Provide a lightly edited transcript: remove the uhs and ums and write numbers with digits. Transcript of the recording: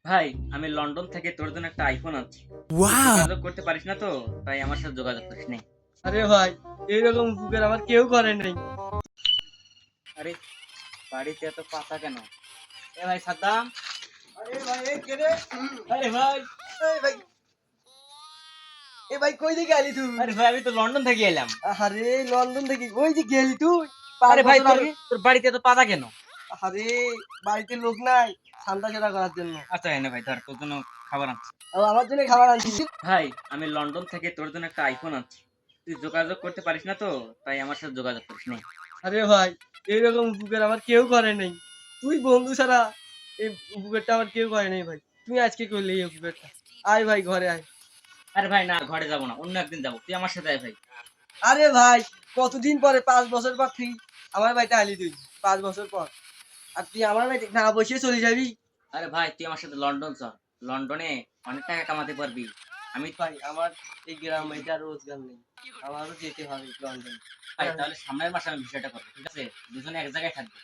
ভাই, আমি লন্ডন থেকে তোর জন্য একটা আইফোন আনছি। তুই ওয়াও! যোগাযোগ করতে পারিস না তো, তাই আমার সাথে যোগাযোগ করিস নি। আরে ভাই, এইরকম উপকার আমার কেউ করে নাই। আরে, বাড়িতে এত পাতা কেন? এ ভাই সাদ্দাম। আরে ভাই, এই কে রে? আরে ভাই। এই ভাই, এই ভাই কই থেকে আইলি তুই? আরে ভাই, আমি তো লন্ডন থেকে এলাম। আরে লন্ডন থেকে ওই যে গেলি তুই আরে 5 ভাই, বছর তোর আগে। তোর বাড়িতে এত পাতা কেন? আরে বাড়িতে লোক নাই ঠান্ডা সেটা করার জন্য। আচ্ছা এনে ভাই, ধর তোর জন্য খাবার আনছি। আমার জন্য খাবার আনছিস? ভাই, আমি লন্ডন থেকে তোর জন্য একটা আইফোন আনছি। তুই যোগাযোগ করতে পারিস না তো, তাই আমার সাথে যোগাযোগ করিস নি। আরে ভাই, এইরকম উপকার আমার কেউ করে নাই। তুই বন্ধু ছাড়া এই উপকারটা আমার কেউ করে নাই ভাই। তুই আজকে করলি এই উপকারটা। আয় ভাই ঘরে আয়। আরে ভাই না, ঘরে যাবো না, অন্য একদিন যাবো, তুই আমার সাথে আয় ভাই। আরে ভাই, কতদিন পরে 5 বছর পর থেকে আমার বাড়িতে আইলি তুই। 5 বছর পর। আর তুই আমার বাড়িতে না বসে চলে যাবি? আরে ভাই, তুই আমার সাথে লন্ডন চল। লন্ডনে অনেক টাকা কামাতে পারবি। আমি ভাই আমার এই গ্রামে এটা রোজগার নেই। আমারও যেতে হবে লন্ডন। ভাই, তাহলে সামনের মাসে আমি বিষয়টা করবো, ঠিক আছে? দুজনে এক জায়গায় থাকবো।